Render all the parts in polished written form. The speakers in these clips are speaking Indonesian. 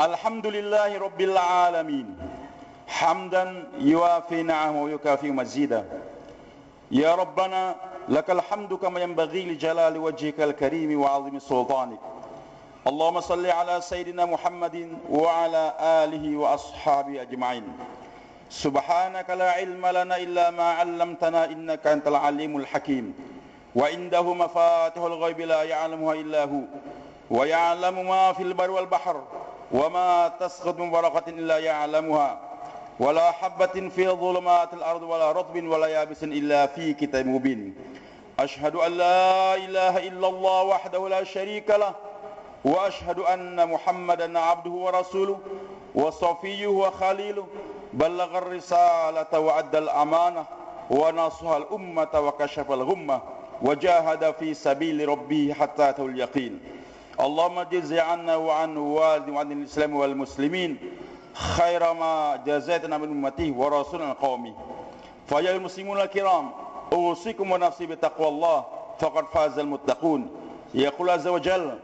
Alhamdulillahi Rabbil Alamin. Hamdan yuafi na'amahu wa yukafi mazida. Ya Rabbana lakal hamdu kama yanbaghi li jalali wajhikal karim wa 'azimi sultanik. Allahumma salli ala Sayyidina Muhammadin wa ala alihi wa ashabihi ajma'in. Subhanaka la ilma lana illa ma 'allamtana innaka antal alimul hakim. Wa indahu mafatihul ghaibi la ya'lamuha illa hu. Wa ya'lamu ma fil barri wal bahr. Wa ma tasqutu min waraqatin illa ya'lamuha. Wa la habatin fi dhulumatil ardi wa la ratbin wa la yabisin illa fi kitabim mubin. Ashhadu an la ilaha illallah wahdahu la syarika lah. Wa ashhadu anna Muhammadan 'abduhu wa rasuluhu wa safiyyuhu wa khaliluhu. Ballagha ar-risalata wa adda al-amanah wa nasaha al-ummata wa kashafa al-ghummah wa jahada fi sabili rabbih hatta atal yaqin. Allahumma jazzi 'anna wa 'an walidi wa 'anil islam wal muslimin khaira ma jazaitana min ummatihi wa rasulina qaumi. Fa ya muslimun al-kiram, usikum wa nafsi bi taqwallah faqad faza al-muttaqun. Yaqul azza wa jalla,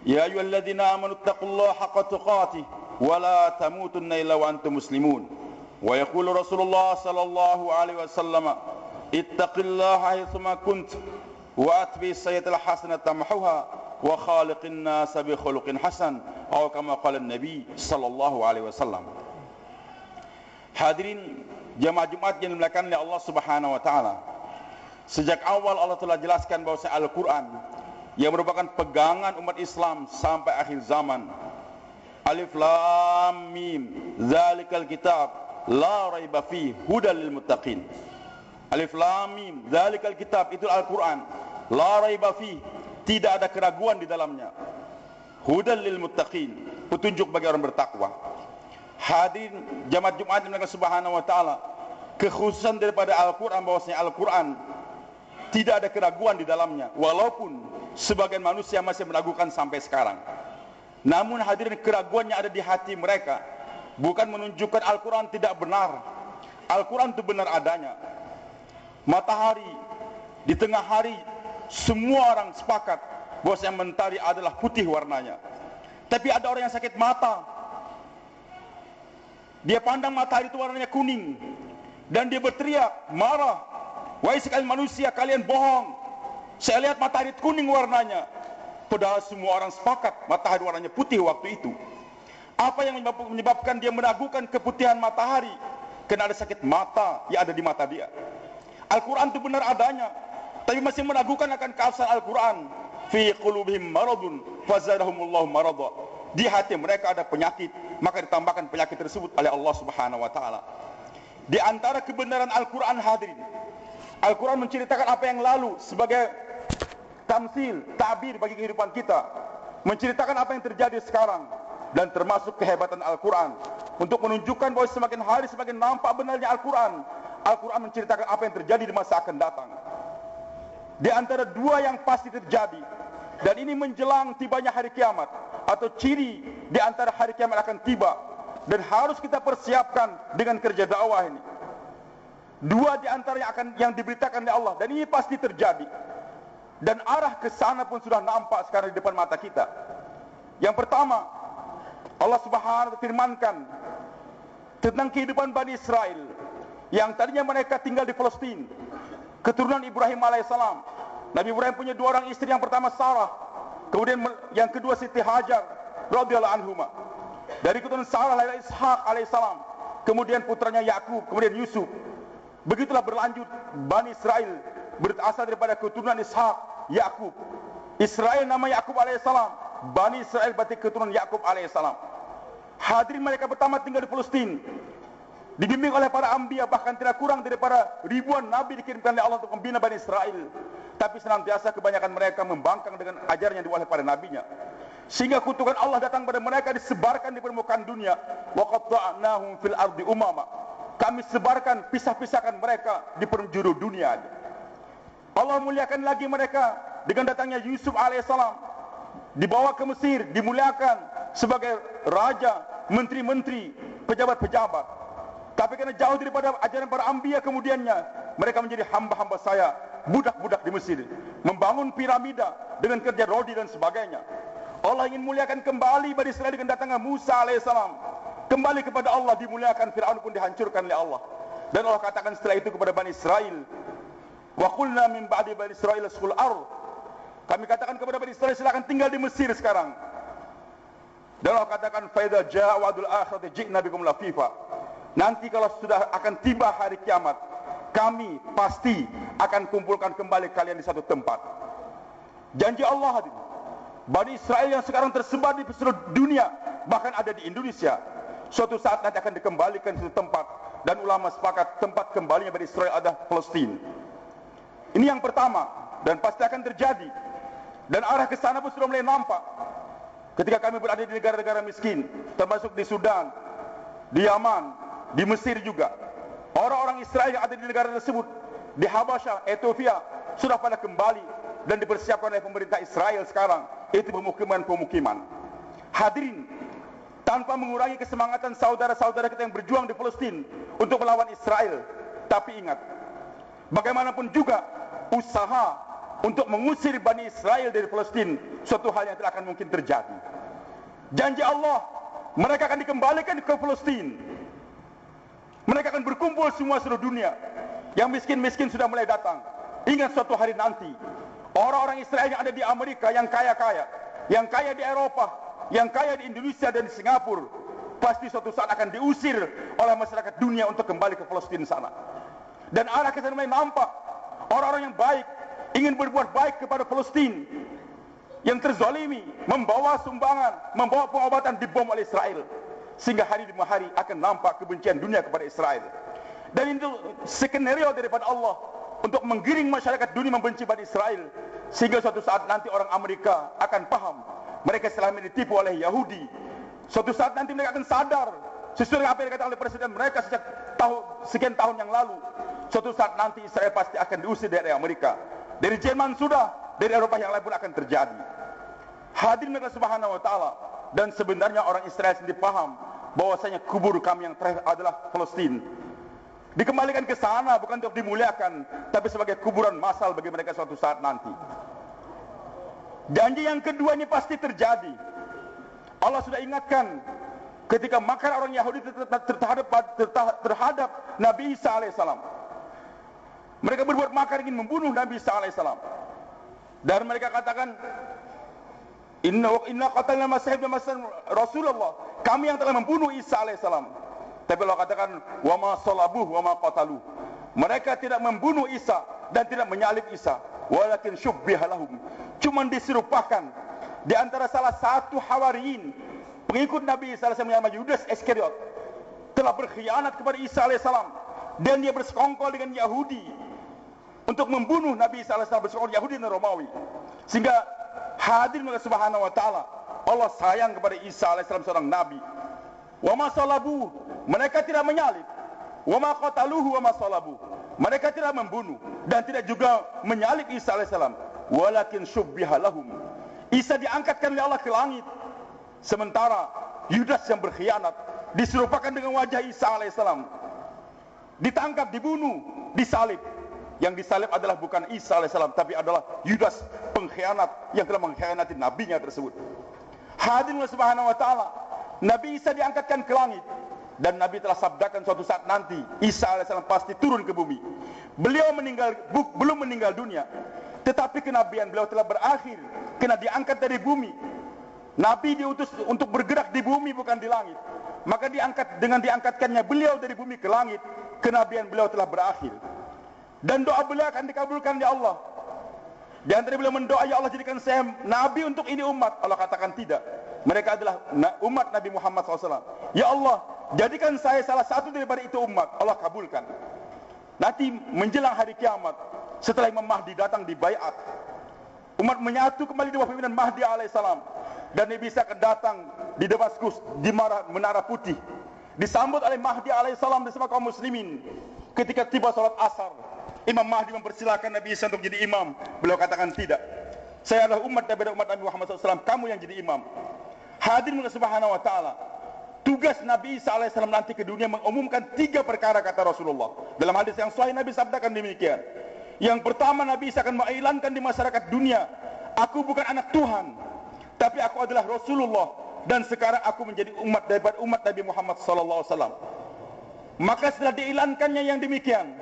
ya ayyuhalladzina amanu taqullaha haqqa tuqatih wa la tamutunna illa wa antum muslimun. Wa yaqulu Rasulullah sallallahu alaihi wasallam, ittaqillaha haythuma kunt wa atbi sayyi'atal hasanata tamhuha wa khaliqin nasa bi khuluqin hasan atau kama qala Nabi sallallahu alaihi wasallam. Hadirin jamaah Jumat yang dimuliakan oleh Allah Subhanahu wa taala. Sejak awal Allah telah jelaskan bahwa Al-Qur'an yang merupakan pegangan umat Islam sampai akhir zaman. Alif lam mim, zalikal kitab la raiba fihi hudal lil muttaqin. Alif lam mim, zalikal kitab, itu Al-Qur'an, la raiba fihi, tidak ada keraguan di dalamnya. Hudal lil muttaqin, petunjuk bagi orang bertakwa. Hadirin jamaah Jumat yang dimuliakan Subhanahu wa taala, kekhususan daripada Al-Qur'an bahwasanya Al-Qur'an tidak ada keraguan di dalamnya, walaupun sebagian manusia masih meragukan sampai sekarang. Namun hadirin, keraguannya ada di hati mereka, bukan menunjukkan Al-Qur'an tidak benar. Al-Qur'an itu benar adanya. Matahari di tengah hari, semua orang sepakat bahwa yang mentari adalah putih warnanya. Tapi ada orang yang sakit mata, dia pandang matahari itu warnanya kuning, dan dia berteriak, marah, wahai sekalian manusia, kalian bohong, saya lihat matahari kuning warnanya. Padahal semua orang sepakat matahari warnanya putih waktu itu. Apa yang menyebabkan dia meragukan keputihan matahari? Karena ada sakit mata yang ada di mata dia. Al-Quran itu benar adanya, tapi masih meragukan akan keabsahan Al-Quran. Fi qulubihim maradun fazadahumullahu marada. Di hati mereka ada penyakit, maka ditambahkan penyakit tersebut oleh Allah Subhanahu wa taala. Di antara kebenaran Al-Quran hadirin, Al-Quran menceritakan apa yang lalu sebagai tamsil, ta'bir bagi kehidupan kita, menceritakan apa yang terjadi sekarang, dan termasuk kehebatan Al-Quran untuk menunjukkan bahwa semakin hari semakin nampak benarnya Al-Quran. Al-Quran menceritakan apa yang terjadi di masa akan datang. Di antara dua yang pasti terjadi, dan ini menjelang tibanya hari kiamat, atau ciri di antara hari kiamat akan tiba, dan harus kita persiapkan dengan kerja dakwah ini. Dua di antara yang diberitakan oleh Allah, dan ini pasti terjadi, dan arah ke sana pun sudah nampak sekarang di depan mata kita. Yang pertama, Allah Subhanahu wa taala firmankan tentang kehidupan Bani Israel yang tadinya mereka tinggal di Palestina, keturunan Ibrahim alaihissalam. Nabi Ibrahim punya dua orang istri, yang pertama Sarah, kemudian yang kedua Siti Hajar radhiyallahu anhuma. Dari keturunan Sarah lahir Ishak alaihissalam, kemudian putranya Yakub, kemudian Yusuf. Begitulah berlanjut Bani Israel berasal daripada keturunan Ishak, Yakub. Israel nama Yakub alaihissalam, Bani Israel berarti keturunan Yakub alaihissalam. Hadirin, mereka pertama tinggal di Palestina, dibimbing oleh para anbiya, bahkan tidak kurang daripada ribuan nabi dikirimkan oleh Allah untuk membina Bani Israel. Tapi senantiasa kebanyakan mereka membangkang dengan ajaran yang dibawa oleh para nabinya, sehingga kutukan Allah datang pada mereka, disebarkan di permukaan dunia. Wa qatta'nahum fil ardi umama, kami sebarkan, pisah-pisahkan mereka di penjuru dunia. Allah muliakan lagi mereka dengan datangnya Yusuf alaihissalam, dibawa ke Mesir, dimuliakan sebagai raja, menteri-menteri, pejabat-pejabat. Tapi karena jauh daripada ajaran para anbiya kemudiannya, mereka menjadi hamba-hamba saya, budak-budak di Mesir, membangun piramida dengan kerja rodi dan sebagainya. Allah ingin muliakan kembali Bani Israel dengan datangnya Musa alaihissalam. Kembali kepada Allah, dimuliakan. Fir'aun pun dihancurkan oleh Allah. Dan Allah katakan setelah itu kepada Bani Israel, wa qulna min ba'di Bani Israel uskul ardh. Kami katakan kepada Bani Israel, silakan tinggal di Mesir sekarang. Dan Allah katakan, fa idza jaa wa'dul akhirati ji'na bikum lafifa. Nanti kalau sudah akan tiba hari kiamat, kami pasti akan kumpulkan kembali kalian di satu tempat. Janji Allah hadirin. Bani Israel yang sekarang tersebar di seluruh dunia, bahkan ada di Indonesia, suatu saat nanti akan dikembalikan ke satu tempat. Dan ulama sepakat tempat kembalinya Bani Israel adalah Palestina. Ini yang pertama, dan pasti akan terjadi. Dan arah ke sana pun sudah mulai nampak. Ketika kami berada di negara-negara miskin, termasuk di Sudan, di Yaman, di Mesir juga, orang-orang Israel yang ada di negara tersebut, di Habasyah, Ethiopia, sudah pada kembali dan dipersiapkan oleh pemerintah Israel sekarang. Itu pemukiman-pemukiman. Hadirin, tanpa mengurangi kesemangatan saudara-saudara kita yang berjuang di Palestina untuk melawan Israel, tapi ingat, bagaimanapun juga usaha untuk mengusir Bani Israel dari Palestina suatu hal yang tidak akan mungkin terjadi. Janji Allah, mereka akan dikembalikan ke Palestina. Mereka akan berkumpul semua seluruh dunia. Yang miskin-miskin sudah mulai datang. Ingat suatu hari nanti, orang-orang Israel yang ada di Amerika, yang kaya-kaya, yang kaya di Eropa, yang kaya di Indonesia dan di Singapura, pasti suatu saat akan diusir oleh masyarakat dunia untuk kembali ke Palestina sana. Dan arah ke sana mulai nampak. Orang-orang yang baik ingin berbuat baik kepada Palestina yang terzalimi, membawa sumbangan, membawa pengobatan, dibom oleh Israel, sehingga hari demi hari akan nampak kebencian dunia kepada Israel. Dan itu skenario daripada Allah untuk menggiring masyarakat dunia membenci Bani Israel, sehingga suatu saat nanti orang Amerika akan paham mereka selama ini ditipu oleh Yahudi. Suatu saat nanti mereka akan sadar sesuai dengan apa yang dikatakan oleh presiden mereka sejak sekian tahun yang lalu. Suatu saat nanti Israel pasti akan diusir dari Amerika. Dari Jerman sudah, dari Eropa yang lain pun akan terjadi. Hadirin Allah Subhanahu wa taala, dan sebenarnya orang Israel sendiri paham bahwasanya kubur kami yang terakhir adalah Palestina. Dikembalikan ke sana bukan untuk dimuliakan, tapi sebagai kuburan massal bagi mereka suatu saat nanti. Janji yang kedua ini pasti terjadi. Allah sudah ingatkan ketika makar orang Yahudi terhadap Nabi Isa alaihissalam. Mereka berbuat makar ingin membunuh Nabi Isa alaihissalam. Dan mereka katakan, Inna qatalna Masih ibn Rasulullah. Kami yang telah membunuh Isa alaihissalam. Tapi Allah katakan, wa ma salabuh wa ma qataluh. Mereka tidak membunuh Isa dan tidak menyalib Isa, walakin syubbiha lahum. Cuma diserupakan di antara salah satu hawariyin, pengikut Nabi Isa alaihissalam yang namanya Yudas Iskariot, telah berkhianat kepada Isa alaihissalam, dan dia bersekongkol dengan Yahudi untuk membunuh Nabi Isa alaihissalam, bersekongkol Yahudi dan Romawi. Sehingga hadirin Allah Subhanahu wa taala, Allah sayang kepada Isa alaihissalam seorang nabi. Wa ma salabuh, mereka tidak menyalib. Wa ma qataluhu wa ma salabuh, mereka tidak membunuh dan tidak juga menyalib Isa alaihissalam, walakin syubbiha lahum. Isa diangkatkan oleh Allah ke langit, sementara Yudas yang berkhianat diserupakan dengan wajah Isa alaihissalam, ditangkap, dibunuh, disalib. Yang disalib adalah bukan Isa alaihissalam, tapi adalah Yudas, pengkhianat yang telah mengkhianati nabinya tersebut. Hadirin Subhanahu wa taala, Nabi Isa diangkatkan ke langit, dan Nabi telah sabdakan suatu saat nanti Isa alaihissalam pasti turun ke bumi. Beliau belum meninggal dunia, tetapi kenabian beliau telah berakhir, kena diangkat dari bumi. Nabi diutus untuk bergerak di bumi, bukan di langit. Maka dengan diangkatkannya beliau dari bumi ke langit, kenabian beliau telah berakhir. Dan doa beliau akan dikabulkan oleh Allah. Di antara beliau mendoa, ya Allah jadikan saya nabi untuk ini umat. Allah katakan tidak. Mereka adalah umat Nabi Muhammad SAW. Ya Allah, jadikan saya salah satu daripada itu umat. Allah kabulkan. Nanti menjelang hari kiamat, setelah Imam Mahdi datang di baiat, umat menyatu kembali di bawah pimpinan Mahdi alaihissalam. Dan Nabi Isa akan datang di Damaskus, di Menara Putih, disambut oleh Mahdi alaihissalam bersama kaum muslimin. Ketika tiba salat asar, Imam Mahdi mempersilakan Nabi Isa untuk jadi imam. Beliau katakan tidak. Saya adalah umat daripada umat Nabi Muhammad SAW. Kamu yang jadi imam. Hadirin Subhanahu wa taala, tugas Nabi Isa alaihissalam nanti ke dunia mengumumkan 3 perkara, kata Rasulullah. Dalam hadis yang sahih Nabi sabdakan demikian. Yang pertama, Nabi Isa akan mengiklankan di masyarakat dunia, aku bukan anak Tuhan, tapi aku adalah Rasulullah dan sekarang aku menjadi umat daripada umat Nabi Muhammad sallallahu alaihi wasallam. Maka setelah diiklankannya yang demikian,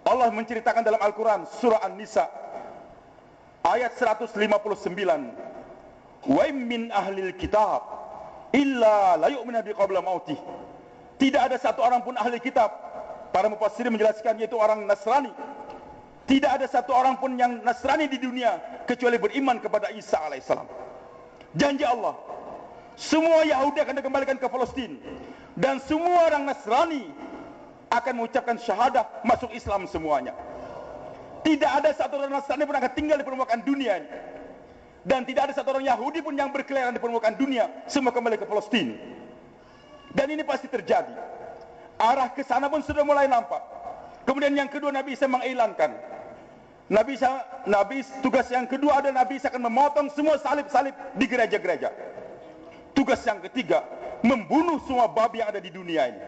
Allah menceritakan dalam Al-Quran surah An-Nisa ayat 159, wa min ahlil kitab illa la yu'minu bi qabla mautih. Tidak ada satu orang pun ahli kitab, para mufassirin menjelaskan, yaitu orang Nasrani. Tidak ada satu orang pun yang Nasrani di dunia kecuali beriman kepada Isa alaihissalam. Janji Allah, semua Yahudi akan dikembalikan ke Palestina, dan semua orang Nasrani akan mengucapkan syahadah masuk Islam semuanya. Tidak ada satu orang Nasrani pun akan tinggal di permukaan dunia ini, dan tidak ada satu orang Yahudi pun yang berkeliaran di permukaan dunia. Semua kembali ke Palestina, dan ini pasti terjadi. Arah ke sana pun sudah mulai nampak. Kemudian yang kedua, Nabi Isa mengiklankan, tugas yang kedua adalah Nabi Isa akan memotong semua salib-salib di gereja-gereja. Tugas yang ketiga, membunuh semua babi yang ada di dunia ini.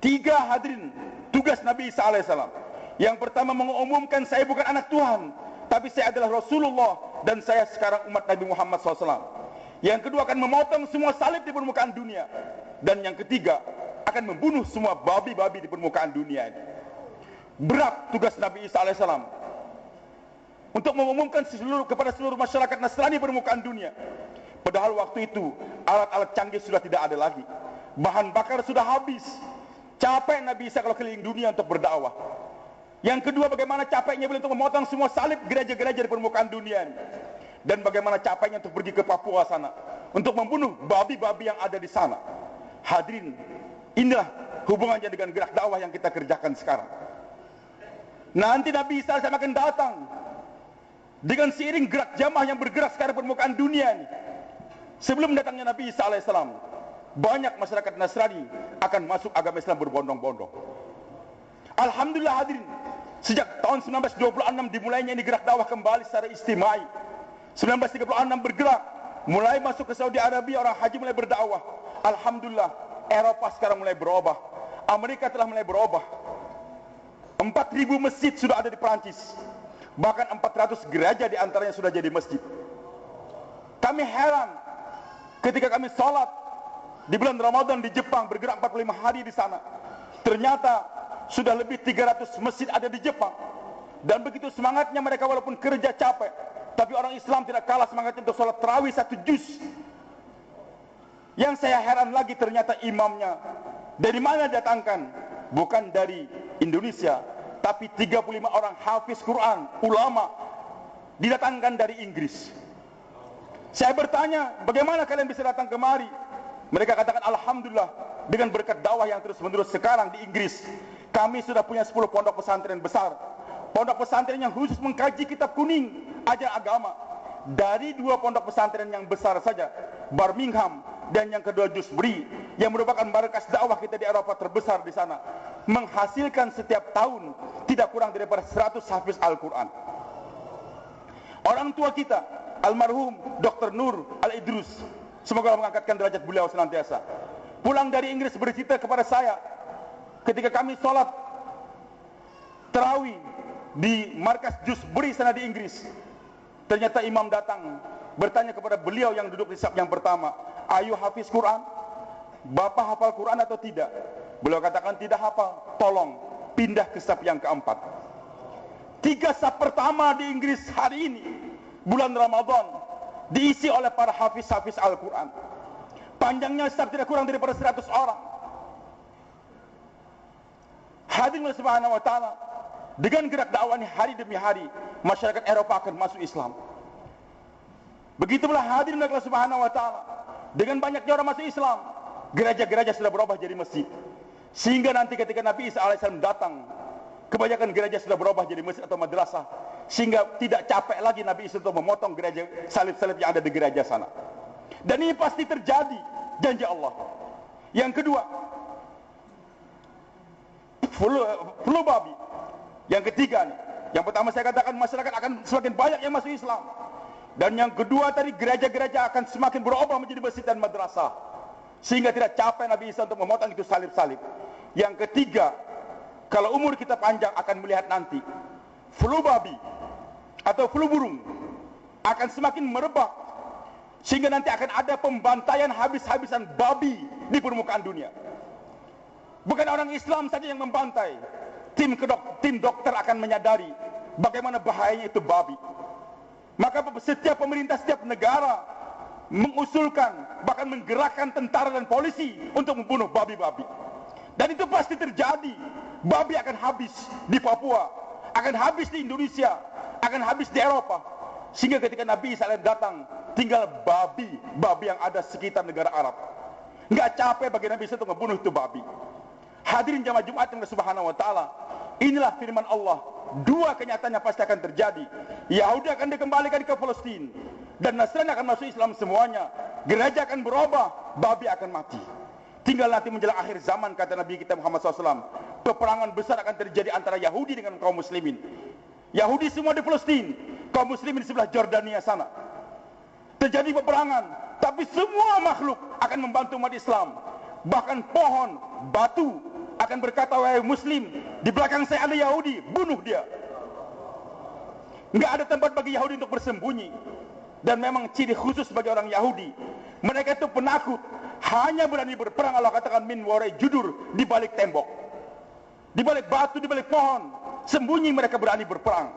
3 hadirin tugas Nabi Isa alaihissalam. Yang pertama, mengumumkan saya bukan anak Tuhan, tapi saya adalah Rasulullah dan saya sekarang umat Nabi Muhammad SAW. Yang kedua, akan memotong semua salib di permukaan dunia. Dan yang ketiga, akan membunuh semua babi-babi di permukaan dunia ini. Berat tugas Nabi Isa alaihissalam untuk mengumumkan kepada seluruh masyarakat Nasrani di permukaan dunia. Padahal waktu itu alat-alat canggih sudah tidak ada lagi, bahan bakar sudah habis. Capek Nabi Isa kalau keliling dunia untuk berdakwah. Yang kedua, bagaimana capeknya beliau untuk memotong semua salib gereja-gereja di permukaan dunia ini. Dan bagaimana capeknya untuk pergi ke Papua sana untuk membunuh babi-babi yang ada di sana. Hadirin, inilah hubungannya dengan gerak dakwah yang kita kerjakan sekarang. Nanti Nabi Isa akan datang dengan seiring gerak jamaah yang bergerak sekarang di permukaan dunia ini. Sebelum datangnya Nabi Isa alaihissalam, banyak masyarakat Nasrani akan masuk agama Islam berbondong-bondong. Alhamdulillah hadirin, sejak tahun 1926 dimulainya ini gerak dakwah kembali secara istimai. 1936 bergerak, mulai masuk ke Saudi Arabia, orang haji mulai berdakwah. Alhamdulillah, Eropa sekarang mulai berubah, Amerika telah mulai berubah. 4.000 masjid sudah ada di Perancis, bahkan 400 gereja diantaranya sudah jadi masjid. Kami heran ketika kami sholat di bulan Ramadan di Jepang, bergerak 45 hari di sana. Ternyata sudah lebih 300 masjid ada di Jepang. Dan begitu semangatnya mereka walaupun kerja capek, tapi orang Islam tidak kalah semangatnya untuk sholat tarawih 1 juz. Yang saya heran lagi, ternyata imamnya dari mana datangkan? Bukan dari Indonesia, tapi 35 orang hafiz Quran, ulama, didatangkan dari Inggris. Saya bertanya, bagaimana kalian bisa datang kemari? Mereka katakan, alhamdulillah, dengan berkat dakwah yang terus-menerus sekarang di Inggris, kami sudah punya 10 pondok pesantren besar. Pondok pesantren yang khusus mengkaji kitab kuning, ajar agama. Dari 2 pondok pesantren yang besar saja, Birmingham dan yang kedua Dewsbury, yang merupakan markas dakwah kita di Eropa terbesar di sana, menghasilkan setiap tahun tidak kurang daripada 100 hafiz Al-Quran. Orang tua kita, almarhum Dr. Nur Al-Idrus, semoga Allah mengangkatkan derajat beliau senantiasa, pulang dari Inggris bercerita kepada saya, ketika kami sholat tarawih di markas Dewsbury sana di Inggris, ternyata imam datang bertanya kepada beliau yang duduk di saf yang pertama, ayo hafiz Quran? Bapak hafal Quran atau tidak? Beliau katakan tidak hafal. Tolong pindah ke saf yang keempat. 3 saf pertama di Inggris hari ini, bulan Ramadan, diisi oleh para hafiz-hafiz Al-Quran. Panjangnya saf tidak kurang daripada 100 orang. Hadirin subhanahu wa ta'ala, dengan gerak dakwah ini hari demi hari, masyarakat Eropa akan masuk Islam. Begitulah hadirin Allah subhanahu wa ta'ala, dengan banyaknya orang masuk Islam, gereja-gereja sudah berubah jadi masjid. Sehingga nanti ketika Nabi Isa alaihissalam datang, kebanyakan gereja sudah berubah jadi masjid atau madrasah. Sehingga tidak capek lagi Nabi Isa untuk memotong gereja salib-salib yang ada di gereja sana. Dan ini pasti terjadi, janji Allah. Yang kedua, flu babi. Yang ketiga nih, yang pertama saya katakan masyarakat akan semakin banyak yang masuk Islam. Dan yang kedua tadi, gereja-gereja akan semakin berubah menjadi masjid dan madrasah, sehingga tidak capek Nabi Isa untuk memotong itu salib-salib. Yang ketiga, kalau umur kita panjang akan melihat nanti flu babi atau flu burung akan semakin merebak, sehingga nanti akan ada pembantaian habis-habisan babi di permukaan dunia. Bukan orang Islam saja yang membantai. Tim dokter akan menyadari bagaimana bahayanya itu babi. Maka setiap pemerintah, setiap negara mengusulkan, bahkan menggerakkan tentara dan polisi untuk membunuh babi-babi. Dan itu pasti terjadi. Babi akan habis di Papua, akan habis di Indonesia, akan habis di Eropa. Sehingga ketika Nabi SAW datang, tinggal babi yang ada sekitar negara Arab. Nggak capek bagi Nabi SAW untuk membunuh itu babi. Hadirin jamaah Jumat yang Subhanahu wa Ta'ala, inilah firman Allah. Dua kenyataan yang pasti akan terjadi. Yahudi akan dikembalikan ke Palestina, dan Nasrani akan masuk Islam semuanya. Gereja akan berubah, babi akan mati. Tinggal nanti menjelang akhir zaman, kata Nabi kita Muhammad SAW, peperangan besar akan terjadi antara Yahudi dengan kaum muslimin. Yahudi semua di Palestina, kaum muslimin di sebelah Jordania sana. Terjadi peperangan, tapi semua makhluk akan membantu umat Islam. Bahkan pohon, batu akan berkata, wahai muslim, di belakang saya ada Yahudi, bunuh dia. Nggak ada tempat bagi Yahudi untuk bersembunyi. Dan memang ciri khusus bagi orang Yahudi, mereka itu penakut, hanya berani berperang, Allah katakan, min warai judur, di balik tembok, di balik batu, di balik pohon, sembunyi mereka berani berperang.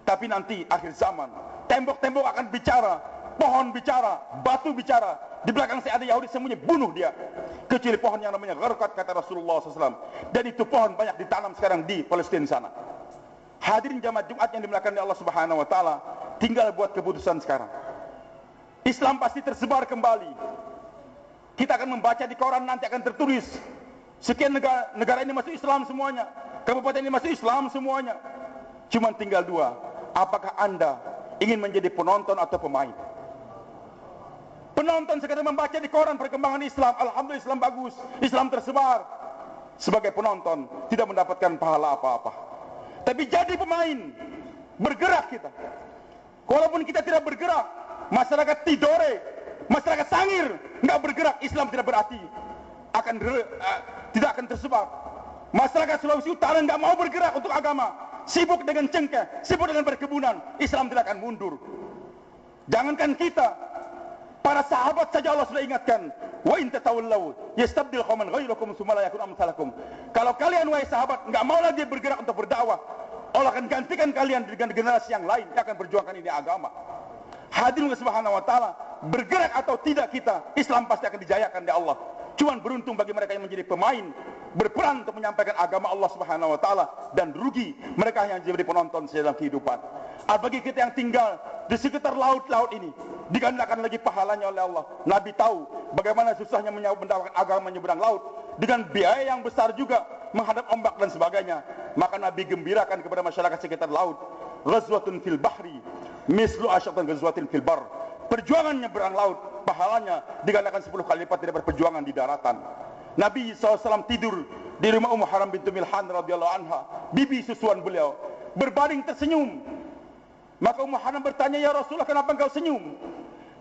Tapi nanti akhir zaman, tembok-tembok akan bicara, pohon bicara, batu bicara, di belakang saya ada Yahudi, sembunyi, bunuh dia. Kecuali pohon yang namanya gharqad, kata Rasulullah SAW. Dan itu pohon banyak ditanam sekarang di Palestina sana. Hadirin jamaah Jumat yang dimuliakan oleh Allah Subhanahu wa Ta'ala, tinggal buat keputusan sekarang. Islam pasti tersebar kembali. Kita akan membaca di koran, nanti akan tertulis sekian negara ini masuk Islam semuanya, kabupaten ini masuk Islam semuanya. Cuma tinggal dua, apakah Anda ingin menjadi penonton atau pemain? Penonton sekadar membaca di koran perkembangan Islam, alhamdulillah Islam bagus, Islam tersebar. Sebagai penonton tidak mendapatkan pahala apa-apa. Tapi jadi pemain, bergerak kita. Walaupun kita tidak bergerak, masyarakat Tidore, masyarakat Sangir nggak bergerak, Islam tidak berarti tidak akan tersebar. Masyarakat Sulawesi Utara nggak mau bergerak untuk agama, sibuk dengan cengkeh, sibuk dengan perkebunan, Islam tidak akan mundur. Jangankan kita, para sahabat saja Allah sudah ingatkan, wa in tatawallaw yastabdil qauman ghairakum tsumma la yakun amsalakum. Kalau kalian wahai sahabat nggak mau lagi bergerak untuk berdakwah, Allah akan gantikan kalian dengan generasi yang lain yang akan berjuangkan ini agama. Hadirin Subhanahu wa Ta'ala, bergerak atau tidak kita, Islam pasti akan dijayakan di Allah. Cuman beruntung bagi mereka yang menjadi pemain, berperan untuk menyampaikan agama Allah Subhanahu wa Ta'ala, dan rugi mereka yang jadi penonton dalam kehidupan. Bagi kita yang tinggal di sekitar laut-laut ini, digandakan lagi pahalanya oleh Allah. Nabi tahu bagaimana susahnya mendapatkan agama menyeberang laut, dengan biaya yang besar juga, menghadap ombak dan sebagainya. Maka Nabi gembirakan kepada masyarakat sekitar laut, ghazwatun fil bahri mislu asyatan ghazwatin fil bar. Perjuangan nyeberang laut, pahalanya digandakan 10 kali lipat daripada perjuangan di daratan. Nabi SAW tidur di rumah Ummu Haram bintu Milhan radhiyallahu anha, bibi susuan beliau, berbaring tersenyum. Maka Ummu Haram bertanya, ya Rasulullah, kenapa engkau senyum?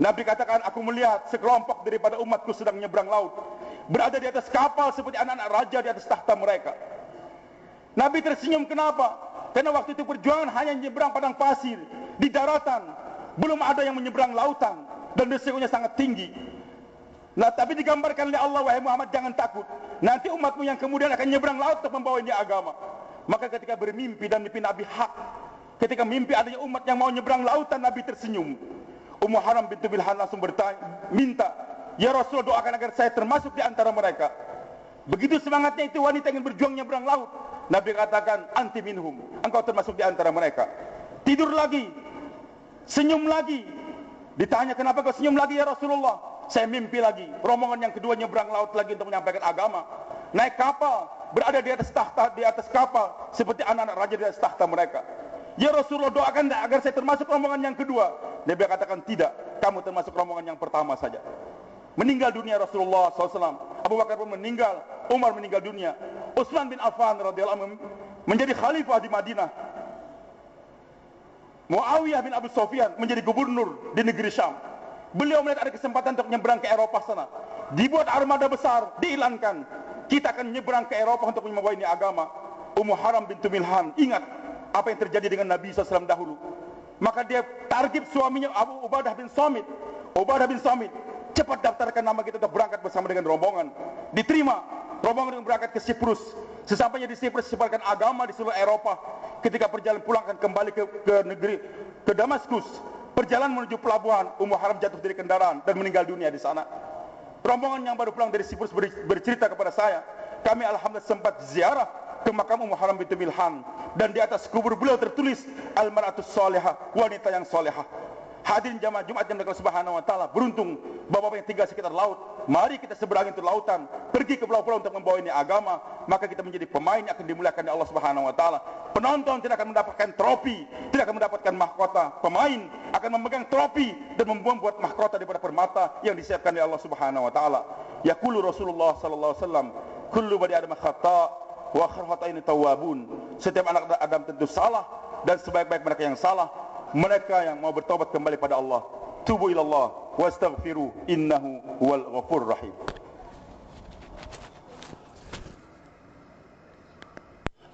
Nabi katakan, aku melihat sekelompok daripada umatku sedang nyebrang laut, berada di atas kapal seperti anak-anak raja di atas tahta mereka. Nabi tersenyum, kenapa? Karena waktu itu perjuangan hanya nyebrang padang pasir, di daratan, belum ada yang menyeberang lautan, dan risikonya sangat tinggi. Nah, tapi digambarkan oleh Allah, wahai Muhammad, jangan takut, nanti umatmu yang kemudian akan nyebrang laut untuk membawa ini agama. Maka ketika bermimpi, dan mimpi Nabi hak, ketika mimpi adanya umat yang mau nyebrang lautan, Nabi tersenyum. Ummu Haram bintu Milhan langsung minta, ya Rasulullah, doakan agar saya termasuk di antara mereka. Begitu semangatnya itu wanita ingin berjuang nyebrang laut, Nabi katakan, anti minhum, engkau termasuk di antara mereka. Tidur lagi, senyum lagi. Ditanya, kenapa kau senyum lagi ya Rasulullah? Saya mimpi lagi, rombongan yang kedua nyebrang laut lagi untuk menyampaikan agama. Naik kapal, berada di atas tahta, di atas kapal, seperti anak-anak raja di atas tahta mereka. Ya Rasulullah, doakan agar saya termasuk rombongan yang kedua. Nabi katakan, tidak, kamu termasuk rombongan yang pertama saja. Meninggal dunia Rasulullah SAW, Abu Bakar pun meninggal, Umar meninggal dunia, Utsman bin Affan radhiyallahu anhu menjadi khalifah di Madinah, Muawiyah bin Abu Sufyan menjadi gubernur di negeri Syam. Beliau melihat ada kesempatan untuk nyebrang ke Eropa sana, dibuat armada besar, diiklankan, kita akan nyebrang ke Eropa untuk membawa ini agama. Ummu Haram bintu Milhan ingat apa yang terjadi dengan Nabi SAW dahulu. Maka dia target suaminya Abu Ubadah bin Samit. Ubadah bin Samit, cepat daftarkan nama kita untuk berangkat bersama dengan rombongan. Diterima. Rombongan berangkat ke Siprus. Sesampainya di Siprus, sebarkan agama di seluruh Eropa. Ketika perjalanan pulang akan kembali ke Damaskus. Perjalanan menuju pelabuhan, Ummu Haram jatuh dari kendaraan dan meninggal dunia di sana. Rombongan yang baru pulang dari Siprus bercerita kepada saya, kami alhamdulillah sempat ziarah ke makam Ummu Haram binti Milhan, dan di atas kubur beliau tertulis al-mar'atus salihah, wanita yang salihah. Hadirin jamaah Jumat yang Allah Subhanahu wa taala, beruntung bapak-bapak yang tinggal sekitar laut, mari kita seberangi itu lautan, pergi ke pulau-pulau untuk membawa ini agama, maka kita menjadi pemain yang akan dimuliakan oleh Allah Subhanahu wa taala. Penonton tidak akan mendapatkan trofi, tidak akan mendapatkan mahkota. Pemain akan memegang trofi dan membuat mahkota daripada permata yang disiapkan oleh Allah Subhanahu wa taala. Yaqulu Rasulullah sallallahu alaihi wasallam, kullu bani adam khata' wa khairul khata'in tawwabun. Setiap anak Adam tentu salah, dan sebaik-baik mereka yang salah mereka yang mau bertobat kembali pada Allah. Tubu ilallah wastaghfiru innahu huwal ghafurur rahim.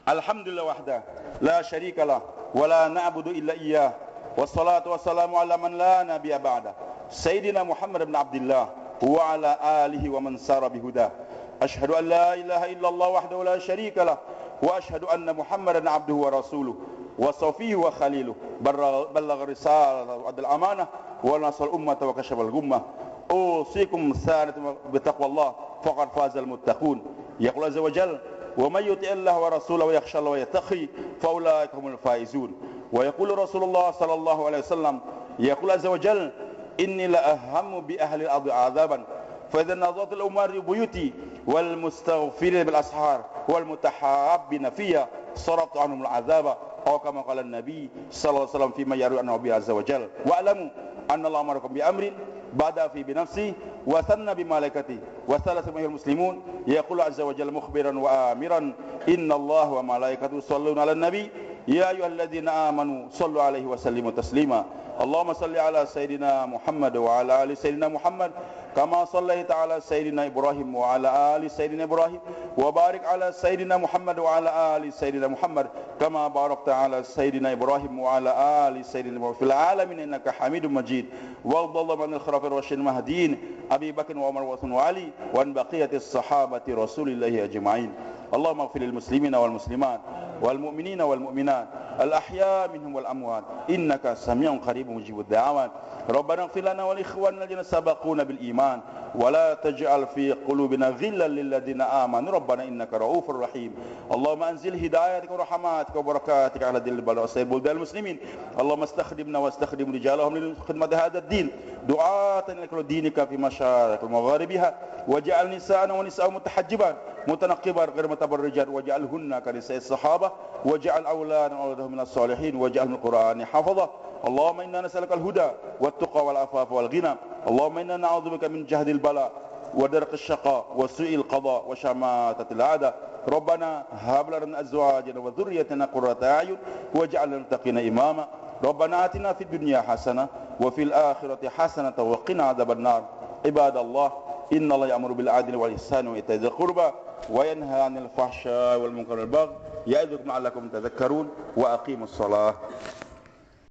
Alhamdulillah wahda la syarika lah wa la na'budu illa iyyah, wassalatu wassalamu ala man la nabiyya ba'da, sayyidina Muhammad ibn Abdullah wa ala alihi wa man sara bihuda. Asyhadu an la ilaha illallah wahdahu la syarika lah wa asyhadu anna Muhammadan abduhu wa rasuluh wa safiyyuhu wa khaliluh, ballagha risalata wa adal amanah wa nasal ummata wa kashafal gummah. Usikum sanatan bi taqwallah faqad fazal muttaqun. Yaqul azza wa jalla wa may yuti' Allah wa rasulahu wa yakhsha Allah wa yattaqi fa ulaika humul faizun. Wa yaqulu Rasulullah sallallahu alaihi wasallam, yaqul azza wa jalla inni la ahammu bi ahli al-ardi 'adzaban fa idza nazarat al-umar buyuti wal mustaghfirin bil ashar wal mutahabbina fiyya saraftu anhum al-'adzaba. Atau kama qala Nabi sallallahu alaihi wasallam fi ma yaru an Nabi azza wa jalla, wa alamu anna Allah amarakum bi amrin bada fi bi nafsi wa sanna bi malaikati wa thalatha minal muslimun, yaqulu azza wa jalla mukhbiran wa amiran inna Allah wa malaikatahu yusalluna 'alan nabi ya ayyuhalladzina amanu sallu 'alaihi wa sallimu taslima. Allahumma salli ala sayyidina Muhammad wa ala ali sayyidina Muhammad kama sallaita ala sayyidina Ibrahim wa ala ali sayyidina Ibrahim wa barik ala sayyidina Muhammad wa ala ali sayyidina Muhammad kama barakta ala sayyidina Ibrahim wa ala ali sayyidina Ibrahim fil alamin innaka Hamidum Majid. Wallahu anil khulafa'ir rasyidin mahdiyyin Abi Bakr wa Umar wa Uthman wa Ali wa an baqiyatis sahabati Rasulillahi ajma'in. Allahumma ighfir lil muslimina wal muslimat wal mu'minina wal mu'minat al ahya minhum wal amwat innaka sami'un qaribun mujibud da'awat. Rabbana ighfir lana wa li ikhwanina alladhina sabaquna bil iman wa la taj'al fi qulubina ghillan lil ladzina amanu rabbana innaka ra'ufur rahim. Allahumma anzil hidayatika wa rahmatika wa barakatika ala dil balad buldal muslimin. Allahumma istakhdimna wa istakhdim rijalahum lil khidmati hadzal din du'atan ila dinika fi masyarik al magharibiha waj'al nisa'ana wa nisa'u mutahajjiban mutanaqqiban ghayr mutabarrijat waj'alhunna ka nisa'i sahabah waj'al awladan awladahum minas salihin waj'al al qur'ani hafadha. Allahumma inna nas'aluka al-huda wat-tuqa wal-afafa wal-ghina. Allahumma inna na'udzubika min jahdil bala wa darqi asy-syaqa wa su'il qada wa syamatatil a'da. Rabbana hab lana min azwajina wa dhurriyyatina qurrata a'yun waj'alna lil muttaqina imama. Rabbana atina fid dunya hasanah wa fil akhirati hasanah wa qina adzabannar. Ibadallah, innallaha ya'muru bil 'adli wal ihsani wa ita'i dzil qurba wa yanha 'anil fahsya'i wal munkari wal baghi ya'idzukum la'allakum tadhakkarun wa aqimus shalah.